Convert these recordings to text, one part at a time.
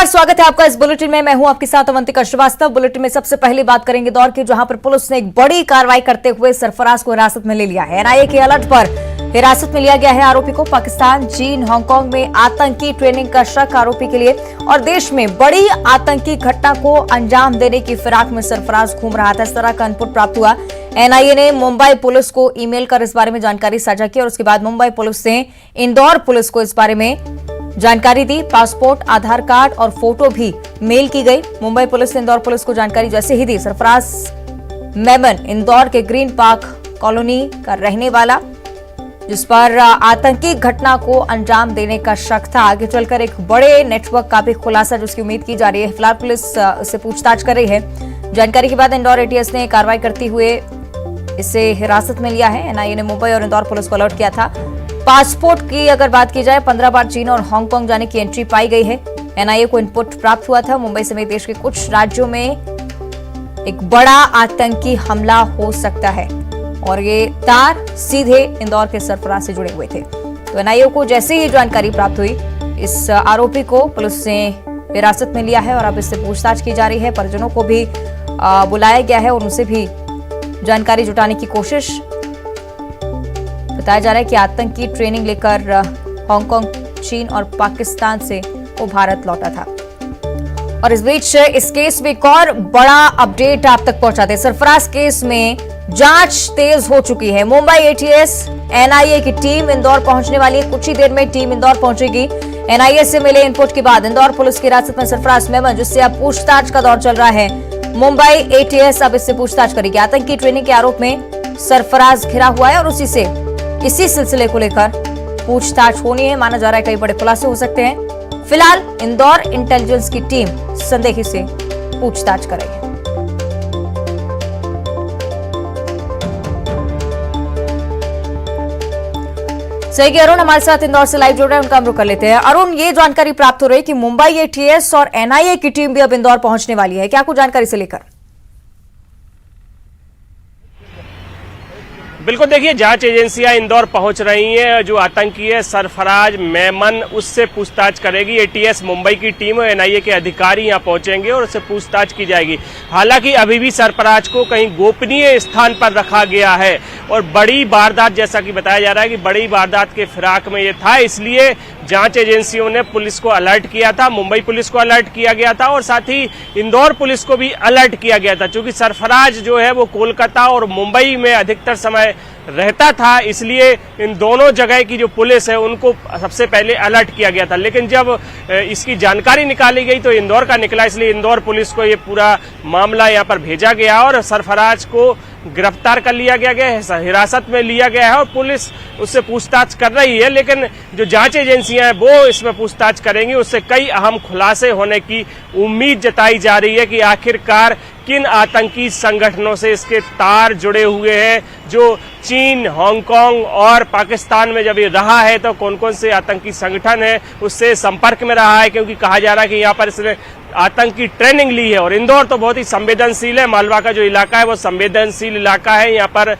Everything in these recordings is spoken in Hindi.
नमस्कार, स्वागत है आपका इस बुलेटिन में। मैं हूं आपके साथ अवंतिका श्रीवास्तव। बुलेटिन में सबसे पहले बात करेंगे इंदौर की, जहां पर पुलिस ने एक बड़ी कार्रवाई करते हुए सरफराज को हिरासत में ले लिया है। एनआईए के अलर्ट पर हिरासत में लिया गया है आरोपी को। पाकिस्तान, चीन, हांगकांग में आतंकी ट्रेनिंग का शक आरोपी के लिए और देश में बड़ी आतंकी घटना को अंजाम देने की फिराक में सरफराज घूम रहा था, इस तरह का इनपुट प्राप्त हुआ। एनआईए ने मुंबई पुलिस को ईमेल कर इस बारे में जानकारी साझा की और उसके बाद मुंबई पुलिस ने इंदौर पुलिस को इस बारे में जानकारी दी। पासपोर्ट, आधार कार्ड और फोटो भी मेल की गई। मुंबई पुलिस ने इंदौर पुलिस को जानकारी जैसे ही दी, सरफराज मेमन इंदौर के ग्रीन पार्क कॉलोनी का रहने वाला, जिस पर आतंकी घटना को अंजाम देने का शक था। आगे चलकर एक बड़े नेटवर्क का भी खुलासा जिसकी उम्मीद की जा रही है। फिलहाल पुलिस इससे पूछताछ कर रही है। जानकारी के बाद इंदौर एटीएस ने कार्रवाई करते हुए इसे हिरासत में लिया है। एनआईए ने मुंबई और इंदौर पुलिस को अलर्ट किया था। पासपोर्ट की अगर बात की जाए, 15 बार चीन और हांगकांग जाने की एंट्री पाई गई है। एनआईए को इनपुट प्राप्त हुआ था मुंबई समेत देश के कुछ राज्यों में एक बड़ा आतंकी हमला हो सकता है और ये तार सीधे इंदौर के सरफराज से जुड़े हुए थे। तो एनआईए को जैसे ही जानकारी प्राप्त हुई, इस आरोपी को पुलिस ने हिरासत में लिया है और अब इससे पूछताछ की जा रही है। परिजनों को भी बुलाया गया है और उनसे भी जानकारी जुटाने की कोशिश। बताया जा रहा है कि आतंकी ट्रेनिंग लेकर हांगकांग, चीन और पाकिस्तान से वो भारत लौटा था। और इस बीच इस केस में एक और बड़ा अपडेट आप तक पहुंचाते हैं। सरफराज केस में जांच तेज हो चुकी है। मुंबई एटीएस, एनआईए की टीम इंदौर पहुंचने वाली है। कुछ ही देर में टीम इंदौर पहुंचेगी। एनआईए से मिले इनपुट के बाद इंदौर पुलिस की हिरासत में सरफराज मेमन, जिससे अब पूछताछ का दौर चल रहा है। मुंबई एटीएस अब इससे पूछताछ करेगी। आतंकी ट्रेनिंग के आरोप में सरफराज घिरा हुआ है और इसी सिलसिले को लेकर पूछताछ होनी है। माना जा रहा है कई बड़े खुलासे हो सकते हैं। फिलहाल इंदौर इंटेलिजेंस की टीम संदेही से पूछताछ कर रही है। सही अरुण हमारे साथ इंदौर से लाइव जुड़ रहे हैं, उनका हम रुख कर लेते हैं। अरुण, ये जानकारी प्राप्त हो रही है कि मुंबई एटीएस और एनआईए की टीम भी अब इंदौर पहुंचने वाली है, क्या कुछ जानकारी से लेकर? बिल्कुल, देखिए, जांच एजेंसियां इंदौर पहुंच रही हैं। जो आतंकी है सरफराज मेमन, उससे पूछताछ करेगी एटीएस मुंबई की टीम और एनआईए के अधिकारी यहां पहुंचेंगे और उससे पूछताछ की जाएगी। हालांकि अभी भी सरफराज को कहीं गोपनीय स्थान पर रखा गया है और बड़ी वारदात, जैसा कि बताया जा रहा है कि बड़ी वारदात के फिराक में ये था, इसलिए जांच एजेंसियों ने पुलिस को अलर्ट किया था। मुंबई पुलिस को अलर्ट किया गया था और साथ ही इंदौर पुलिस को भी अलर्ट किया गया था। क्योंकि सरफराज जो है वो कोलकाता और मुंबई में अधिकतर समय रहता था, इसलिए इन दोनों जगह की जो पुलिस है उनको सबसे पहले अलर्ट किया गया था। लेकिन जब इसकी जानकारी निकाली गई तो इंदौर का निकला, इसलिए इंदौर पुलिस को ये पूरा मामला यहाँ पर भेजा गया और सरफराज को गिरफ्तार कर लिया गया, हिरासत में लिया गया है और पुलिस उससे पूछताछ कर रही है। लेकिन जो जांच एजेंसियां हैं वो इसमें पूछताछ करेंगी, उससे कई अहम खुलासे होने की उम्मीद जताई जा रही है कि आखिरकार किन आतंकी संगठनों से इसके तार जुड़े हुए हैं। जो चीन, हांगकांग और पाकिस्तान में जब ये रहा है तो कौन कौन से आतंकी संगठन है उससे संपर्क में रहा है, क्योंकि कहा जा रहा है कि यहाँ पर इसने आतंकी ट्रेनिंग ली है। और इंदौर तो बहुत ही संवेदनशील है, मालवा का जो इलाका है वो संवेदनशील इलाका है। यहाँ पर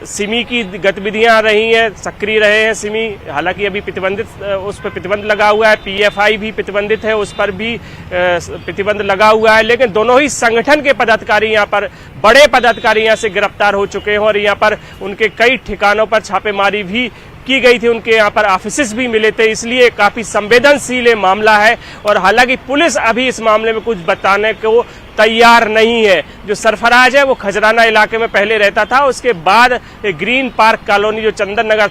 सिमी की गतिविधियां रही हैं, सक्रिय रहे हैं सिमी। हालांकि अभी उस पर प्रतिबंध लगा हुआ है, पीएफआई भी प्रतिबंधित है, उस पर भी प्रतिबंध लगा हुआ है। लेकिन दोनों ही संगठन के पदाधिकारी यहाँ पर, बड़े पदाधिकारी यहाँ से गिरफ्तार हो चुके हैं और यहाँ पर उनके कई ठिकानों पर छापेमारी भी की गई थी, उनके यहाँ पर ऑफिसेस भी मिले थे, इसलिए काफी संवेदनशील मामला है। और हालांकि पुलिस अभी इस मामले में कुछ बताने को तैयार नहीं है। जो सरफराज है वो खजराना इलाके में पहले रहता था, उसके बाद ग्रीन पार्क कॉलोनी जो चंदन नगर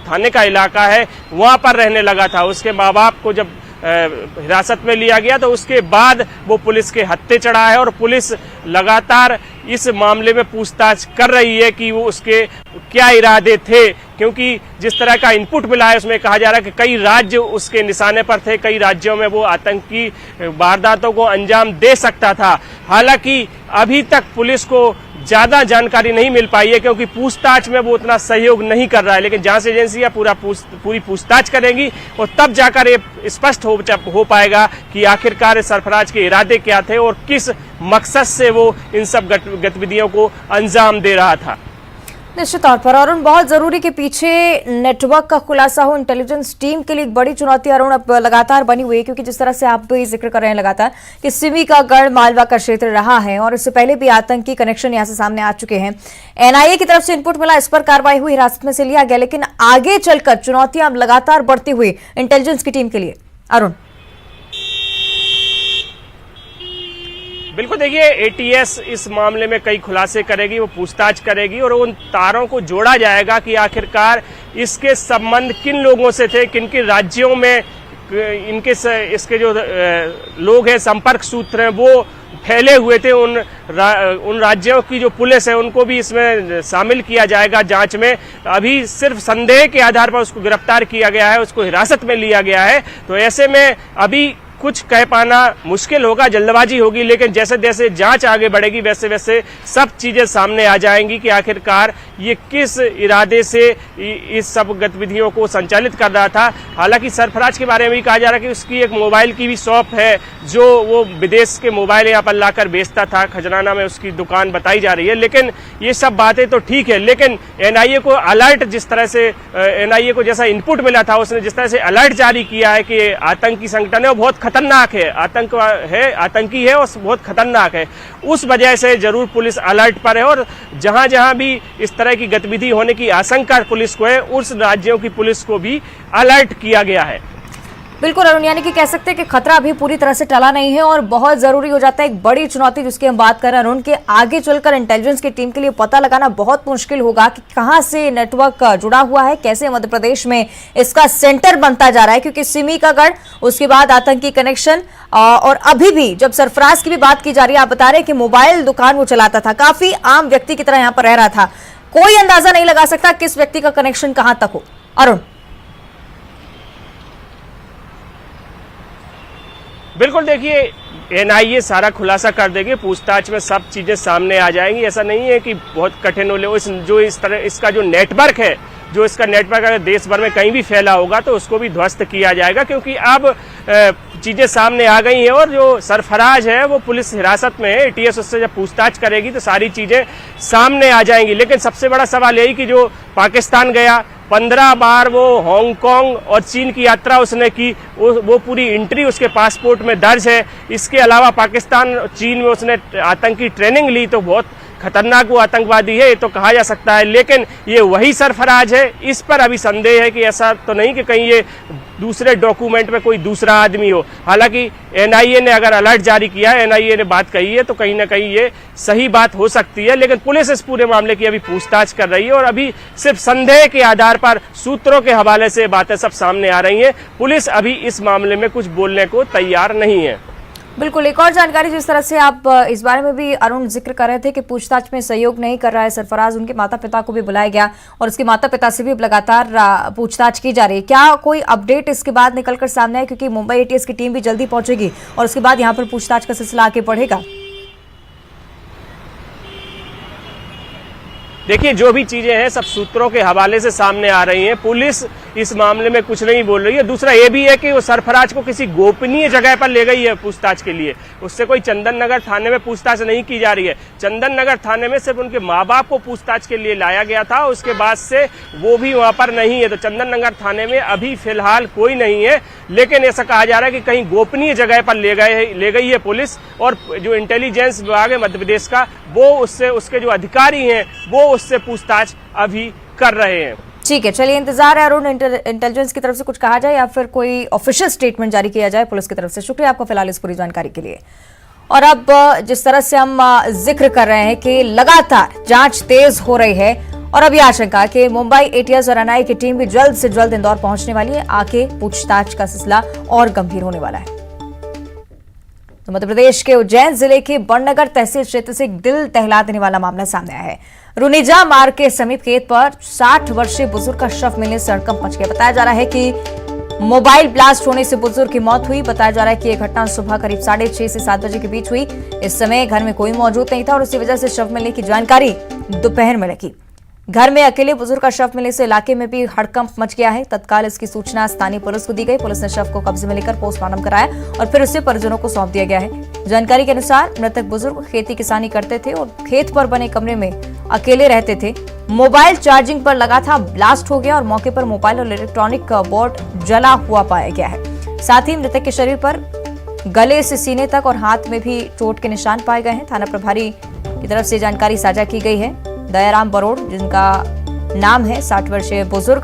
थाने का इलाका है वहां पर रहने लगा था। उसके माँ बाप को जब हिरासत में लिया गया तो उसके बाद वो पुलिस के हत्थे चढ़ा है और पुलिस लगातार इस मामले में पूछताछ कर रही है कि वो उसके क्या इरादे थे। क्योंकि जिस तरह का इनपुट मिला है उसमें कहा जा रहा है कि कई राज्य उसके निशाने पर थे, कई राज्यों में वो आतंकी वारदातों को अंजाम दे सकता था। हालांकि अभी तक पुलिस को ज्यादा जानकारी नहीं मिल पाई है क्योंकि पूछताछ में वो उतना सहयोग नहीं कर रहा है। लेकिन जांच एजेंसियां पूरी पूछताछ करेंगी और तब जाकर ये स्पष्ट हो पाएगा कि आखिरकार सरफराज के इरादे क्या थे और किस मकसद से वो इन सब गतिविधियों को अंजाम दे रहा था। निश्चित तौर पर अरुण, बहुत जरूरी के पीछे नेटवर्क का खुलासा हो इंटेलिजेंस टीम के लिए एक बड़ी चुनौती अरुण अब लगातार बनी हुई है, क्योंकि जिस तरह से आप भी जिक्र कर रहे हैं लगातार कि सिमी का गढ़ मालवा का क्षेत्र रहा है और इससे पहले भी आतंकी कनेक्शन यहां से सामने आ चुके हैं। एनआईए की तरफ से इनपुट मिला, इस पर कार्रवाई हुई, हिरासत में से लिया गया, लेकिन आगे चलकर चुनौतियां लगातार बढ़ती हुई इंटेलिजेंस की टीम के लिए। अरुण, बिल्कुल, देखिए एटीएस इस मामले में कई खुलासे करेगी, वो पूछताछ करेगी और उन तारों को जोड़ा जाएगा कि आखिरकार इसके संबंध किन लोगों से थे, किन किन राज्यों में इसके जो लोग हैं, संपर्क सूत्र हैं, वो फैले हुए थे। उन राज्यों की जो पुलिस है उनको भी इसमें शामिल किया जाएगा जांच में। अभी सिर्फ संदेह के आधार पर उसको गिरफ्तार किया गया है, उसको हिरासत में लिया गया है, तो ऐसे में अभी कुछ कह पाना मुश्किल होगा, जल्दबाजी होगी, लेकिन जैसे जैसे जांच आगे बढ़ेगी वैसे वैसे सब चीजें सामने आ जाएंगी कि आखिरकार ये किस इरादे से इस सब गतिविधियों को संचालित कर रहा था। हालांकि सरफराज के बारे में भी कहा जा रहा है कि उसकी एक मोबाइल की भी शॉप है, जो वो विदेश के मोबाइल यहाँ पर लाकर बेचता था, खजराना में उसकी दुकान बताई जा रही है। लेकिन ये सब बातें तो ठीक है, लेकिन एनआईए को अलर्ट, जिस तरह से एनआईए को जैसा इनपुट मिला था, उसने जिस तरह से अलर्ट जारी किया है कि आतंकी संगठन है, वो बहुत खतरनाक है, आतंकी है और बहुत खतरनाक है, उस वजह से जरूर पुलिस अलर्ट पर है। और जहां जहां भी इस तरह की गतिविधि होने की आशंका पुलिस को है, उस राज्यों की पुलिस को भी अलर्ट किया गया है। बिल्कुल अरुण, यानी कि कह सकते हैं कि खतरा अभी पूरी तरह से टला नहीं है और बहुत जरूरी हो जाता है। एक बड़ी चुनौती जिसकी हम बात कर रहे हैं अरुण, के आगे चलकर इंटेलिजेंस की टीम के लिए पता लगाना बहुत मुश्किल होगा कि कहां से नेटवर्क जुड़ा हुआ है, कैसे मध्य प्रदेश में इसका सेंटर बनता जा रहा है, क्योंकि सिमी का गढ़, उसके बाद आतंकी कनेक्शन, और अभी भी जब सरफराज की भी बात की जा रही है, आप बता रहे हैं कि मोबाइल दुकान वो चलाता था, काफी आम व्यक्ति की तरह यहाँ पर रह रहा था, कोई अंदाजा नहीं लगा सकता किस व्यक्ति का कनेक्शन कहां तक हो। अरुण, बिल्कुल, देखिए एनआईए सारा खुलासा कर देगी, पूछताछ में सब चीजें सामने आ जाएंगी। ऐसा नहीं है कि बहुत कठिन हो ले, जो इस तरह इसका जो नेटवर्क है, जो इसका नेटवर्क अगर देश भर में कहीं भी फैला होगा तो उसको भी ध्वस्त किया जाएगा, क्योंकि अब चीजें सामने आ गई हैं और जो सरफराज है वो पुलिस हिरासत में है। एटीएस उससे जब पूछताछ करेगी तो सारी चीजें सामने आ जाएंगी। लेकिन सबसे बड़ा सवाल यही कि जो पाकिस्तान गया, 15 बार वो हांगकांग और चीन की यात्रा उसने की, वो पूरी एंट्री उसके पासपोर्ट में दर्ज है। इसके अलावा पाकिस्तान और चीन में उसने आतंकी ट्रेनिंग ली, तो बहुत खतरनाक वो आतंकवादी है, ये तो कहा जा सकता है। लेकिन ये वही सरफराज है, इस पर अभी संदेह है कि ऐसा तो नहीं कि कहीं ये दूसरे डॉक्यूमेंट में कोई दूसरा आदमी हो। हालांकि एनआईए ने अगर अलर्ट जारी किया है, एनआईए ने बात कही है, तो कहीं ना कहीं ये सही बात हो सकती है। लेकिन पुलिस इस पूरे मामले की अभी पूछताछ कर रही है और अभी सिर्फ संदेह के आधार पर सूत्रों के हवाले से बातें सब सामने आ रही हैं। पुलिस अभी इस मामले में कुछ बोलने को तैयार नहीं है। बिल्कुल, एक और जानकारी जिस तरह से आप इस बारे में भी अरुण जिक्र कर रहे थे कि पूछताछ में सहयोग नहीं कर रहा है सरफराज, उनके माता पिता को भी बुलाया गया और उसके माता पिता से भी लगातार पूछताछ की जा रही है। क्या कोई अपडेट इसके बाद निकलकर सामने आए, क्योंकि मुंबई एटीएस की टीम भी जल्दी पहुंचेगी और उसके बाद यहां पर पूछताछ का सिलसिला आगे बढ़ेगा? देखिए, जो भी चीजें हैं सब सूत्रों के हवाले से सामने आ रही हैं। पुलिस इस मामले में कुछ नहीं बोल रही है। दूसरा ये भी है कि वो सरफराज को किसी गोपनीय जगह पर ले गई है पूछताछ के लिए, उससे कोई चंदन नगर थाने में पूछताछ नहीं की जा रही है। चंदन नगर थाने में सिर्फ उनके माँ बाप को पूछताछ के लिए लाया गया था, उसके बाद से वो भी वहां पर नहीं है। तो चंदन नगर थाने में अभी फिलहाल कोई नहीं है, लेकिन ऐसा कहा जा रहा है कि कहीं गोपनीय जगह पर ले गई है पुलिस, और जो इंटेलिजेंस विभाग है मध्य प्रदेश का, वो उससे, उसके जो अधिकारी हैं वो उससे पूछताछ अभी कर रहे हैं। ठीक है, चलिए इंतजार है अरुण, इंटेलिजेंस की तरफ से कुछ कहा जाए या फिर कोई ऑफिशियल स्टेटमेंट जारी किया जाए पुलिस की तरफ से। शुक्रिया आपका फिलहाल इस पूरी जानकारी के लिए। और अब जिस तरह से हम जिक्र कर रहे हैं कि लगातार जांच तेज हो रही है और अब यह आशंका कि मुंबई एटीएस और एनआईए की टीम भी जल्द से जल्द इंदौर पहुंचने वाली है, आके पूछताछ का सिलसिला और गंभीर होने वाला है। तो मध्य प्रदेश के उज्जैन जिले के बड़नगर तहसील क्षेत्र से एक दिल दहला देने वाला मामला सामने आया है। रुनिजा मार्ग के समीप खेत पर 60 वर्षीय बुजुर्ग का शव मिलने से हड़कंप मच गया। बताया जा रहा है कि मोबाइल ब्लास्ट होने से बुजुर्ग की मौत हुई। बताया जा रहा है कि यह घटना सुबह करीब 6:30 से 7 बजे के बीच हुई। इस समय घर में कोई मौजूद नहीं था और उसी वजह से शव मिलने की जानकारी दोपहर में लगी। घर में अकेले बुजुर्ग का शव मिलने से इलाके में भी हड़कंप मच गया है। तत्काल इसकी सूचना स्थानीय पुलिस को दी गई। पुलिस ने शव को कब्जे में लेकर पोस्टमार्टम कराया और फिर उसे परिजनों को सौंप दिया गया है। जानकारी के अनुसार मृतक बुजुर्ग खेती किसानी करते थे और खेत पर बने कमरे में अकेले रहते थे। मोबाइल चार्जिंग पर लगा था, ब्लास्ट हो गया और मौके पर मोबाइल और इलेक्ट्रॉनिक बोर्ड जला हुआ पाया गया है। साथ ही मृतक के शरीर पर गले से सीने तक और हाथ में भी चोट के निशान पाए गए हैं। थाना प्रभारी की तरफ से जानकारी साझा की गई है। दयाराम बरोड़, जिनका नाम है, 60 वर्षीय बुजुर्ग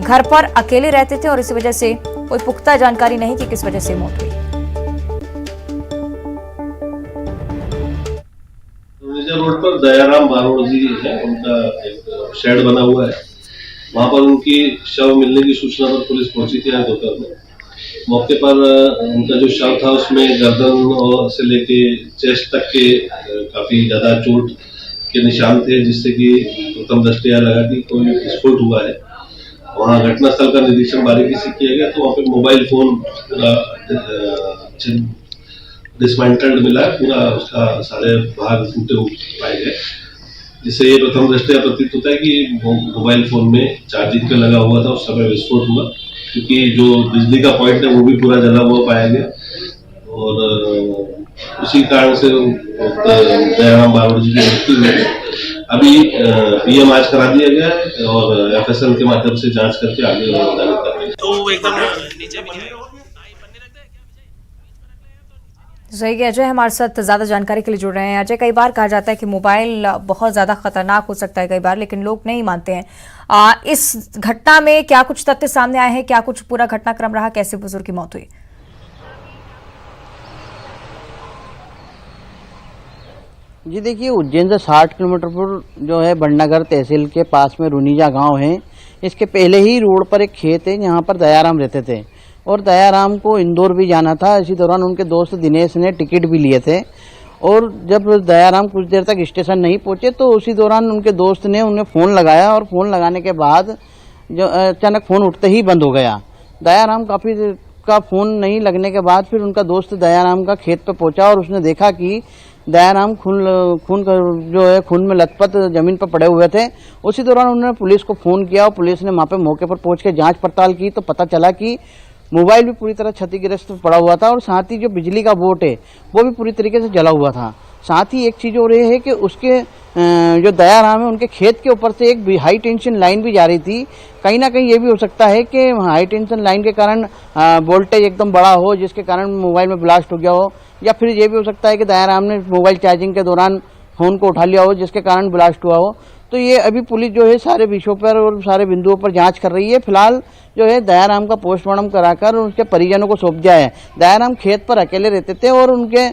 घर पर अकेले रहते थे और इसी वजह से कोई पुख्ता जानकारी नहीं कि किस वजह से मौत हुई। रोड पर दयाराम बारोड़ जी है, उनका एक शेड बना हुआ है। वहां पर उनकी शव मिलने की सूचना पर पुलिस पहुंची थी आज दोपहर में। मौके पर उनका जो शव था उसमें गर्दन और से लेके चेस्ट तक के काफी ज्यादा चोट के निशान थे, जिससे कि प्रथम दृष्टया लगा कि कोई विस्फोट हुआ है। वहां घटनास्थल का निरीक्षण बारीकी से किया गया तो वहां पे मोबाइल फोन पूरा डिसमेंटल्ड मिला, पूरा उसका सारे भाग टूटे पाए गए, जिससे ये प्रथम दृष्टया प्रतीत होता है कि मोबाइल फोन में चार्जिंग पे लगा हुआ था, उस समय विस्फोट हुआ, क्योंकि जो बिजली का पॉइंट है वो भी पूरा जला हुआ पाया गया और उसी कारण से दयाराम बारोड़ जी की मृत्यु हुई। अभी पीएम आज करा दिया गया है और एफएसएल के माध्यम से जांच करके आगे निर्धारित करेंगे। तो एकदम नीचे भी सही है। अजय हमारे साथ ज्यादा जानकारी के लिए जुड़ रहे हैं। अजय, कई बार कहा जाता है कि मोबाइल बहुत ज्यादा खतरनाक हो सकता है कई बार, लेकिन लोग नहीं मानते हैं। इस घटना में क्या कुछ तथ्य सामने आए हैं, क्या कुछ पूरा घटनाक्रम रहा, कैसे बुजुर्ग की मौत हुई? जी देखिए, उज्जैन से 60 किलोमीटर पर जो है बड़नगर तहसील के पास में रुनीजा गांव है। इसके पहले ही रोड पर एक खेत है जहां पर दयाराम रहते थे और दयाराम को इंदौर भी जाना था। इसी दौरान उनके दोस्त दिनेश ने टिकट भी लिए थे और जब दयाराम कुछ देर तक स्टेशन नहीं पहुंचे तो उसी दौरान उनके दोस्त ने उन्हें फ़ोन लगाया और फ़ोन लगाने के बाद जो अचानक फ़ोन उठते ही बंद हो गया। दयाराम काफ़ी का फ़ोन नहीं लगने के बाद फिर उनका दोस्त दयाराम का खेत पर पहुंचा और उसने देखा कि दयाराम खून में लथपथ जमीन पर पड़े हुए थे। उसी दौरान उन्होंने पुलिस को फ़ोन किया और पुलिस ने वहाँ पे मौके पर पहुंच के जाँच पड़ताल की तो पता चला कि मोबाइल भी पूरी तरह क्षतिग्रस्त पड़ा हुआ था और साथ ही जो बिजली का बोर्ड है वो भी पूरी तरीके से जला हुआ था। साथ ही एक चीज़ और ये है कि उसके जो दयाराम है उनके खेत के ऊपर से एक हाई टेंशन लाइन भी जा रही थी। कहीं ना कहीं ये भी हो सकता है कि हाई टेंशन लाइन के कारण वोल्टेज एकदम बड़ा हो जिसके कारण मोबाइल में ब्लास्ट हो गया हो, या फिर ये भी हो सकता है कि दयाराम ने मोबाइल चार्जिंग के दौरान फ़ोन को उठा लिया हो जिसके कारण ब्लास्ट हुआ हो। तो ये अभी पुलिस जो है सारे विषयों पर और सारे बिंदुओं पर जांच कर रही है। फिलहाल जो है दयाराम का पोस्टमार्टम कराकर उसके परिजनों को सौंप दिया है। दयाराम खेत पर अकेले रहते थे और उनके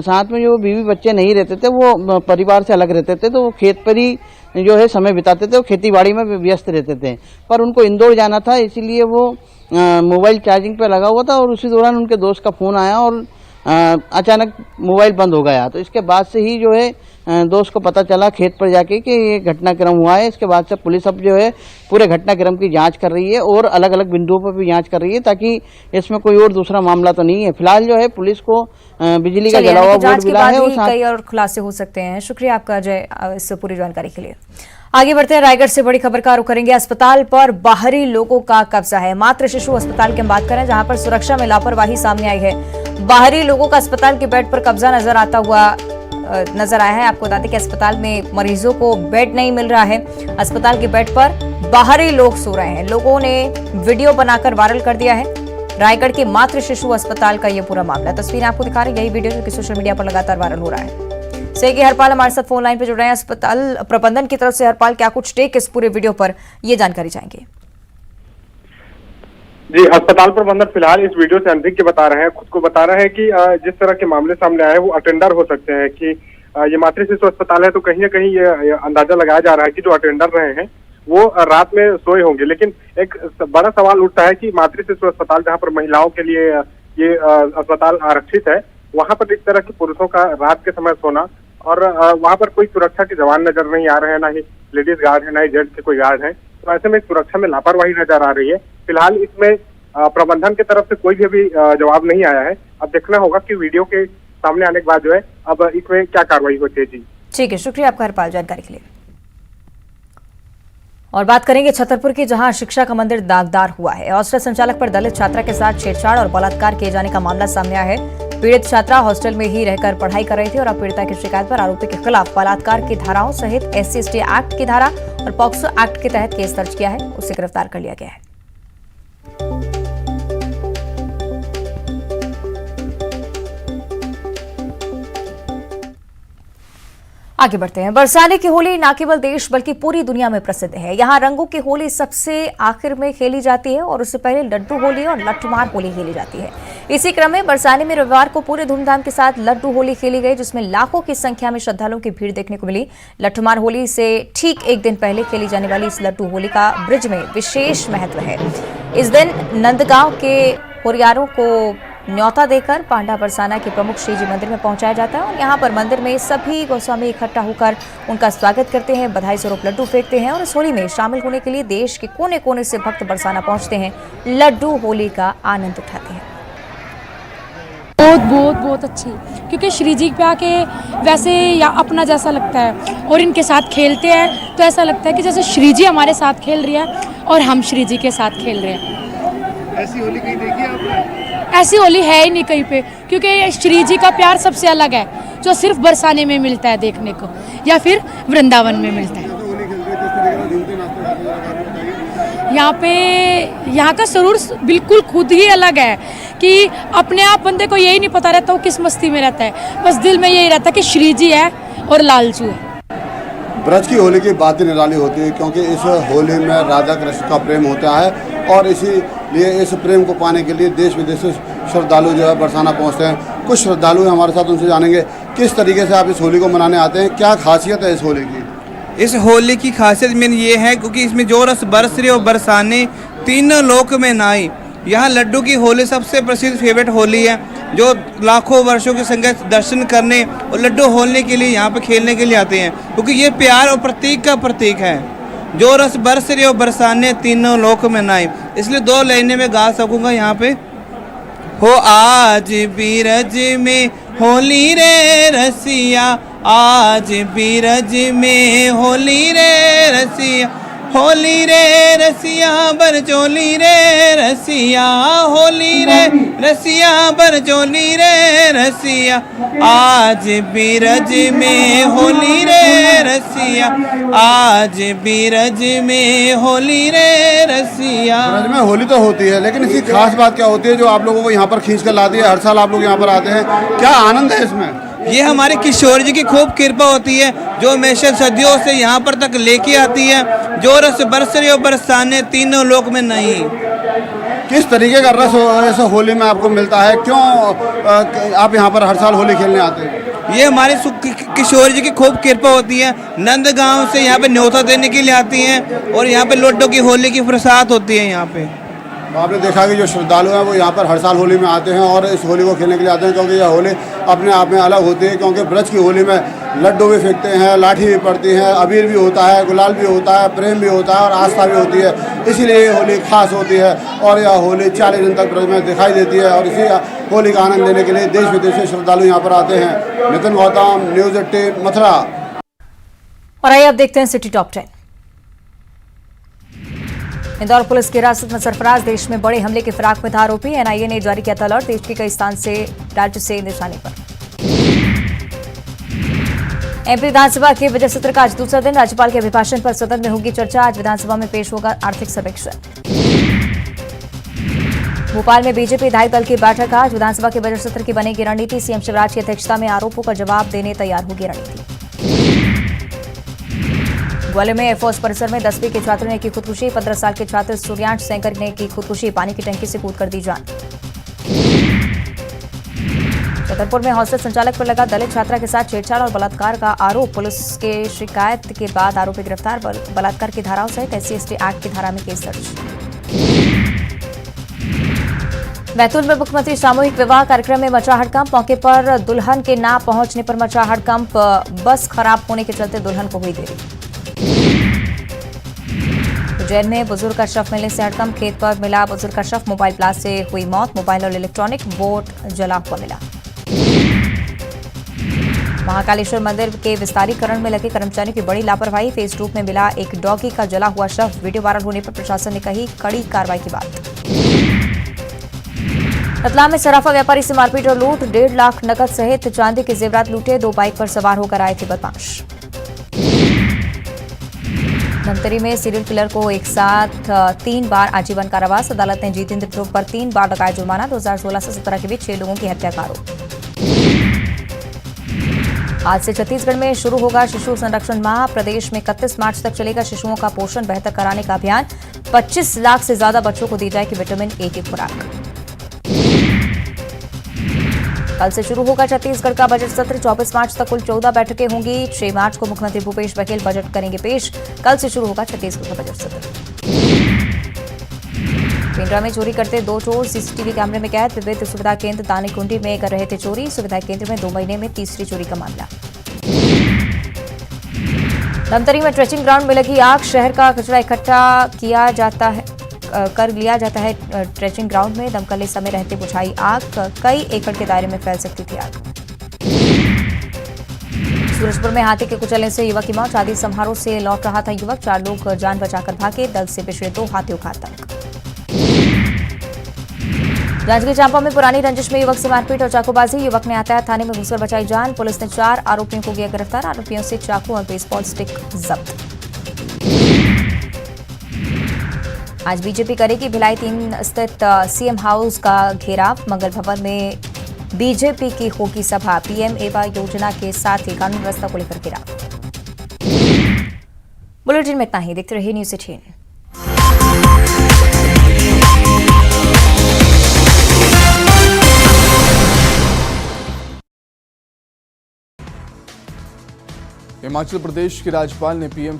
साथ में जो बीवी बच्चे नहीं रहते थे, वो परिवार से अलग रहते थे, तो वो खेत पर ही जो है समय बिताते थे, वो खेती बाड़ी में व्यस्त रहते थे। पर उनको इंदौर जाना था इसीलिए वो मोबाइल चार्जिंग पर लगा हुआ था और उसी दौरान उनके दोस्त का फ़ोन आया और अचानक मोबाइल बंद हो गया। तो इसके बाद से ही जो है दोस्त को पता चला खेत पर जाके कि ये घटनाक्रम हुआ है। इसके बाद से पुलिस अब जो है पूरे घटनाक्रम की जांच कर रही है और अलग अलग बिंदुओं पर भी जांच कर रही है ताकि इसमें कोई और दूसरा मामला तो नहीं है। फिलहाल जो है पुलिस को बिजली का जला हुआ बोर्ड मिला है और कई और खुलासे हो सकते हैं। शुक्रिया आपका अजय इस पूरी जानकारी के लिए। आगे बढ़ते हैं, रायगढ़ से बड़ी खबर का रुख करेंगे। अस्पताल पर बाहरी लोगों का कब्जा है। मातृ शिशु अस्पताल की हम बात करें जहां पर सुरक्षा में लापरवाही सामने आई है। बाहरी लोगों का अस्पताल के बेड पर कब्जा नजर आया है। आपको बता दें कि अस्पताल में मरीजों को बेड नहीं मिल रहा है। अस्पताल के बेड पर बाहरी लोग सो रहे हैं। लोगों ने वीडियो बनाकर वायरल कर दिया है। रायगढ़ के मातृ शिशु अस्पताल का यह पूरा मामला। तस्वीरें आपको दिखा रही है, यही वीडियो जो कि सोशल मीडिया पर लगातार वायरल हो रहा है। सेगी हरपाल हमारे साथ फोन लाइन पे जुड़ रहे हैं। अस्पताल प्रबंधन की तरफ से हरपाल, क्या कुछ टेक इस पूरे वीडियो पर, ये जानकारी चाहेंगे। जी, अस्पताल प्रबंधन फिलहाल इस वीडियो से अनधिक के बता रहे हैं, खुद को बता रहे हैं कि जिस तरह के मामले सामने आए वो अटेंडर हो सकते हैं कि ये मातृ शिशु अस्पताल है, तो कहीं ना कहीं ये अंदाजा लगाया जा रहा है कि जो अटेंडर रहे हैं वो रात में सोए होंगे। लेकिन एक बड़ा सवाल उठता है कि मातृ शिशु अस्पताल जहाँ पर महिलाओं के लिए ये अस्पताल आरक्षित है, वहां पर इस तरह के पुरुषों का रात के समय सोना और वहां पर कोई सुरक्षा के जवान नजर नहीं आ रहे हैं, ना ही लेडीज गार्ड है, ना ही जेंट्स के कोई गार्ड है। तो ऐसे में सुरक्षा में लापरवाही नजर आ रही है। फिलहाल इसमें प्रबंधन की तरफ से कोई भी अभी जवाब नहीं आया है। अब देखना होगा कि वीडियो के सामने आने के बाद जो है अब इसमें क्या कार्रवाई होती है। जी ठीक है, शुक्रिया आपका हरपाल जानकारी के लिए। और बात करेंगे छतरपुर की, जहां शिक्षा का मंदिर दागदार हुआ है। हॉस्टल संचालक पर दलित छात्रा के साथ छेड़छाड़ और बलात्कार किए जाने का मामला सामने आया है। पीड़ित छात्रा हॉस्टल में ही रहकर पढ़ाई कर रही थी और अब पीड़िता की शिकायत पर आरोपी के खिलाफ बलात्कार की धाराओं सहित SC/ST एक्ट की धारा और पॉक्सो एक्ट के तहत केस दर्ज किया है। उसे गिरफ्तार कर लिया गया है। आगे बढ़ते हैं। बरसाने की होली न केवल देश बल्कि पूरी दुनिया में प्रसिद्ध है। यहाँ रंगों की होली सबसे आखिर में खेली जाती है और उससे पहले लड्डू होली और लट्ठमार होली खेली जाती है। इसी क्रम में बरसाने में रविवार को पूरे धूमधाम के साथ लड्डू होली खेली गई, जिसमें लाखों की संख्या में श्रद्धालुओं की भीड़ देखने को मिली। लट्ठमार होली से ठीक एक दिन पहले खेली जाने वाली इस लड्डू होली का ब्रिज में विशेष महत्व है। इस दिन नंदगांव के होरियारों को न्योता देकर पांडा बरसाना के प्रमुख श्रीजी मंदिर में पहुंचाया जाता है और यहां पर मंदिर में सभी गोस्वामी इकट्ठा होकर उनका स्वागत करते हैं, बधाई स्वरूप लड्डू फेंकते हैं और इस होली में शामिल होने के लिए देश के कोने कोने से भक्त बरसाना पहुंचते हैं, लड्डू होली का आनंद उठाते हैं। बहुत अच्छी, क्योंकि श्री जी पे आके वैसे या अपना जैसा लगता है और इनके साथ खेलते हैं तो ऐसा लगता है कि जैसे श्री जी हमारे साथ खेल रही है और हम श्री जी के साथ खेल रहे हैं। ऐसी होली कहीं देखी है आपने? ऐसी होली है ही नहीं कहीं पे, क्योंकि श्री जी का प्यार सबसे अलग है, जो सिर्फ बरसाने में मिलता है देखने को या फिर वृंदावन में मिलता है। यहाँ का सुरूर बिल्कुल खुद ही अलग है कि अपने आप बंदे को यही नहीं पता रहता वो किस मस्ती में रहता है, बस दिल में यही रहता है कि श्री जी है और लालचू है। ब्रज की होली की बात ही निराली होती है, क्योंकि इस होली में राधा कृष्ण का प्रेम होता है और इसीलिए इस प्रेम को पाने के लिए देश विदेश से श्रद्धालु जो है बरसाना पहुंचते हैं। कुछ श्रद्धालु हैं हमारे साथ, उनसे जानेंगे किस तरीके से आप इस होली को मनाने आते हैं, क्या खासियत है इस होली की? इस होली की खासियत में ये है क्योंकि इसमें जो रस बरस रहे और बरसाने तीनों लोक में नाई। यहाँ लड्डू की होली सबसे प्रसिद्ध फेवरेट होली है, जो लाखों वर्षों के संगत दर्शन करने और लड्डू होलने के लिए यहाँ पे खेलने के लिए आते हैं, क्योंकि ये प्यार और प्रतीक का प्रतीक है। जो रस बरस रहे और बरसाने तीनों लोक में नाई, इसलिए दो लाइनें में गा सकूँगा यहाँ पे। हो आज बीरज में होली रे रसिया, आज बीरज में होली रे रसिया, होली रे रसिया बरजोली रे रसिया, होली रे रसिया बरजोली रे रसिया, आज बीरज में होली रे रसिया, आज बीरज में होली रे रसिया। ब्रज में होली तो होती है, लेकिन इसकी खास बात क्या होती है जो आप लोगों को यहाँ पर खींच कर लाती है? हर साल आप लोग यहाँ पर आते हैं, क्या आनंद है इसमें? ये हमारे किशोर जी की खूब कृपा होती है, जो हमेशा सदियों से यहाँ पर तक लेके आती है। जो रस बरस रहे और बरसाने तीनों लोक में नहीं। किस तरीके का रस ऐसा होली में आपको मिलता है? क्यों आप यहाँ पर हर साल होली खेलने आते हैं? ये हमारे किशोर जी की खूब कृपा होती है। नंदगांव से यहाँ पे न्योता देने के लिए आती हैं और यहाँ पे लड्डू की होली की प्रसाद होती है यहाँ पे। तो आपने देखा कि जो श्रद्धालु हैं वो यहाँ पर हर साल होली में आते हैं और इस होली को खेलने के लिए आते हैं, क्योंकि यह होली अपने आप में अलग होती है। क्योंकि ब्रज की होली में लड्डू भी फेंकते हैं, लाठी भी पड़ती है, अबीर भी होता है, गुलाल भी होता है, प्रेम भी होता है और आस्था भी होती है। इसीलिए ये होली खास होती है और यह होली 40 दिन तक ब्रज में दिखाई देती है और इसी होली का आनंद लेने के लिए देश विदेश से श्रद्धालु यहाँ पर आते हैं। नितिन गौतम, न्यूज़ 18 मथुरा। और आइए अब देखते हैं सिटी टॉप 10। इंदौर पुलिस की हिरासत में सरफराज, देश में बड़े हमले के फिराक में था आरोपी। एनआईए ने जारी किया था अलर्ट, देश के कई स्थान से राज्य से निशाने पर। एमपी विधानसभा के बजट सत्र का आज दूसरा दिन, राज्यपाल के अभिभाषण पर सदन में होगी चर्चा। आज विधानसभा में पेश होगा आर्थिक सर्वेक्षण। भोपाल में बीजेपी विधायक दल की बैठक आज, विधानसभा के बजट सत्र की बनेगी रणनीति। सीएम शिवराज की अध्यक्षता में आरोपों का जवाब देने तैयार होगी रणनीति। ग्वालियर में एयरफोर्स परिसर में 10वीं के छात्र ने की खुदकुशी, 15 साल के छात्र सूर्यांश सेंकर ने की खुदकुशी, पानी की टंकी से कूदकर दी जान। छतरपुर में हॉस्टल संचालक पर लगा दलित छात्रा के साथ छेड़छाड़ और बलात्कार का आरोप, पुलिस के शिकायत के बाद आरोपी गिरफ्तार, बलात्कार की धाराओं सहित SC/ST एक्ट की धारा में केस दर्ज। बैतूल में मुख्यमंत्री सामूहिक विवाह कार्यक्रम में मचा हड़कंप, मौके पर दुल्हन के ना पहुंचने पर मचा हड़कंप, बस खराब होने के चलते दुल्हन को हुई देरी। उज्जैन में बुजुर्ग का शव मिलने से हड़कंप, खेत पर मिला बुजुर्ग का शव, मोबाइल ब्लास्ट से हुई मौत, मोबाइल और इलेक्ट्रॉनिक बोर्ड जला हुआ मिला। महाकालेश्वर मंदिर के विस्तारीकरण में लगे कर्मचारियों की बड़ी लापरवाही। फेस 2 में मिला एक डॉगी का जला हुआ शव। वीडियो वायरल होने पर प्रशासन ने कही कड़ी कार्रवाई की बात। रतलाम में सराफा व्यापारी से मारपीट और लूट। 1.5 लाख नकद सहित चांदी के जेवरात लूटे। 2 बाइक पर सवार होकर आए थे बदमाश। धमतरी में सीरियल किलर को एक साथ 3 बार आजीवन कारावास। अदालत ने जितेंद्र ध्रुव पर 3 बार लगाया जुर्माना। 2016 से 17 के बीच 6 लोगों की हत्या का आरोप। आज से छत्तीसगढ़ में शुरू होगा शिशु संरक्षण माह। प्रदेश में 31 मार्च तक चलेगा शिशुओं का पोषण बेहतर कराने का अभियान। 25 लाख से ज्यादा बच्चों को दी जाएगी विटामिन ए की खुराक। कल से शुरू होगा छत्तीसगढ़ का बजट सत्र। 24 मार्च तक कुल 14 बैठकें होंगी। 6 मार्च को मुख्यमंत्री भूपेश बघेल बजट करेंगे पेश। कल से शुरू होगा छत्तीसगढ़ का बजट सत्र। पेंड्रा में चोरी करते 2 चोर सीसीटीवी कैमरे में कैद। विविध सुविधा केंद्र दानीकुंडी में कर रहे थे चोरी। सुविधा केंद्र में 2 महीने में तीसरी चोरी का मामला। धमतरी में ट्रेचिंग ग्राउंड में लगी आग। शहर का कचरा इकट्ठा कर लिया जाता है ट्रेचिंग ग्राउंड में। दमकल समय रहते बुझाई आग। कई एकड़ के दायरे में फैल सकती थी आग। सूरजपुर में हाथी के कुचलने से युवक की मौत। शादी समारोह से लौट रहा था युवक। 4 लोग जान बचाकर भागे। दल से पिछड़े 2 हाथियों का आतंक। जांजगीर चांपा में पुरानी रंजिश में युवक से मारपीट और चाकूबाजी। युवक ने यातायात थाने में घुसकर बचाई जान। पुलिस ने 4 आरोपियों को किया गिरफ्तार। आरोपियों से चाकू और बेसबॉल स्टिक जब्त। आज बीजेपी करेगी भिलाई 3 स्थित सीएम हाउस का घेराव। मंगल भवन में बीजेपी की होगी सभा। पीएमएवाई योजना के साथ ही कानून व्यवस्था को लेकर घेराव। बुलेटिन में इतना ही। देखते रहिए न्यूज़ 18। हिमाचल प्रदेश के राज्यपाल ने पीएम